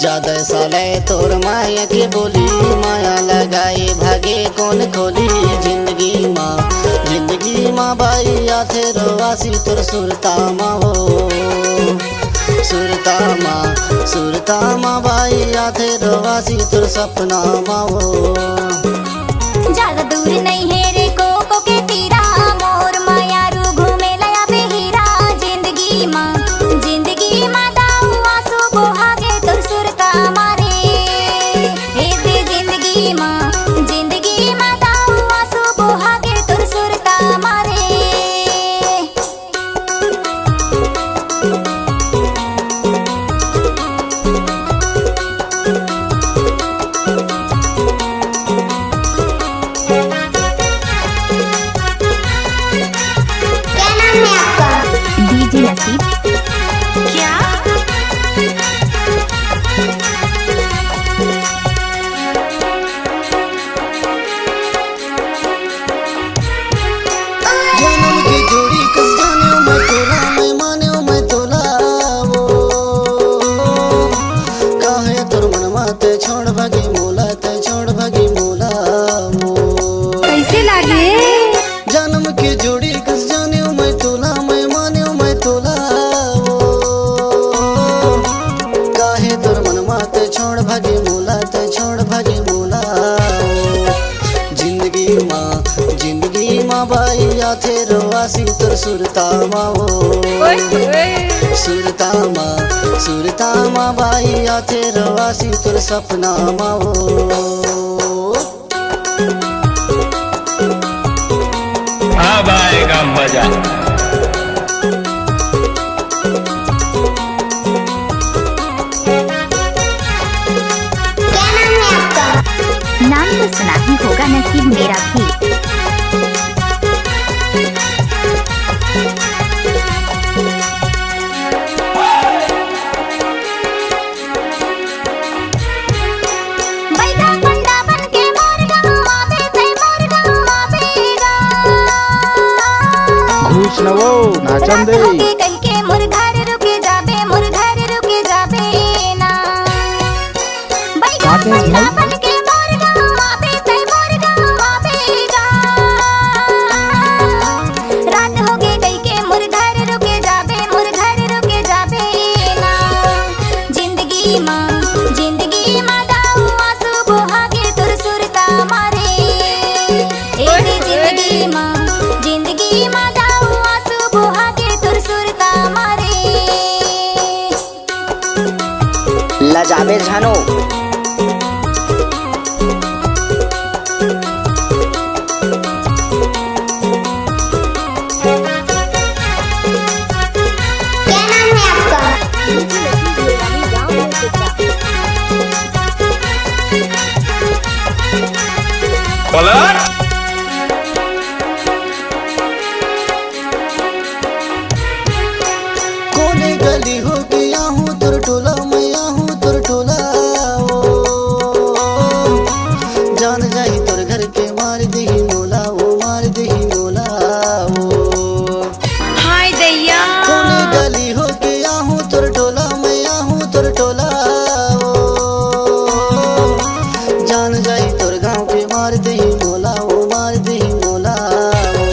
ज्यादा साले तोर माया के बोली, माया लगाए भागे कौन खोली। जिंदगी माँ बाई आथे रोवासी तोर सुरता माँ हो। सुरता माँ बाई आथे रोवासी तोर सपना माँ हो। ज्यादा दूर नहीं है रे कोको के तीरा, मोर माया रू घूमे लया बेहीरा। जिंदगी माँ दाऊ आंसू बहागे तोर सुरता मारे। हे दे जिंदगी माँ दाऊ आंसू बहागे तोर सुरता मारे। डीजे नसीब क्या जन्म की जोड़ी कस जाने मैं तोला, मैं माने मैं तोला वो। काहे तोर मनवा ते छोड़ भागी मोला, ते छोड़ भागी मोला वो। कैसे लागे जन्म की जोड़ी कस जाने मैं तोला, मैं माने मैं तोला वो। काहे तोर मनवा ते छोड़ भागी मोला, ते छोड़ भागी मोला वो। जिंदगी माँ बाई आथे रोवासी तोर सुरता माँ हो। सुरता माँ बाई आथे रोवासी तोर सपना माँ हो। अब आएगा मजा। नाम तो सुना ही होगा नसीब मेरा भी। बैठा पंडा बन के मोर गाँव आवे, ते मोर गाँव आवेगा। घूस न वो नाचन दे। रात होके कहीं के मोर घर रुके जाबे, मोर घर रुके जाबे ना। बैठा पंडा बन के मोर गाँव आवे, ते मोर गाँव आवेगा। रात होके कहीं के मोर घर रुके जाबे, मोर घर रुके जाबे ना। जिंदगी माँ दाऊ आंसू बहागे तोर सुरता मारे। ए जिंदगी माँ दाऊ आंसू बहागे तोर सुरता मारे। लजाबे झानो पलट कोने गली हो गया हूँ तोर टोला, मैं हूँ तोर टोला ओ। जान जाई तोर घर के मार दही मोला, वो मार दही मोला वो। हाय दैया कोने गली हो गया हूँ तोर टोला, मैं हूँ तोर टोला ओ। जान जाई तोर गाँव के मार दही मोला, वो मार दही मोला वो।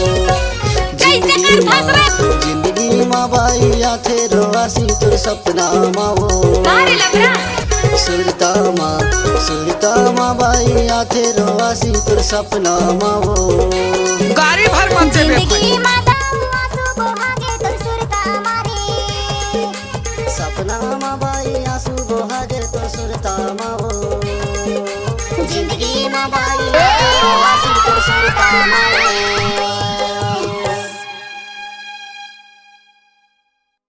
जिंदगी माँ बाई आथे रोवासी तोर सपना माँ हो। सुरता माँ बाई आथे रोवासी तोर सपना माँ हो। गाड़ी भर मन से जिंदगी माँ दाऊ आंसू बहागे तोर सुरता मारे। सपना माँ बाई आंसू बहागे तोर सुरता माँ हो।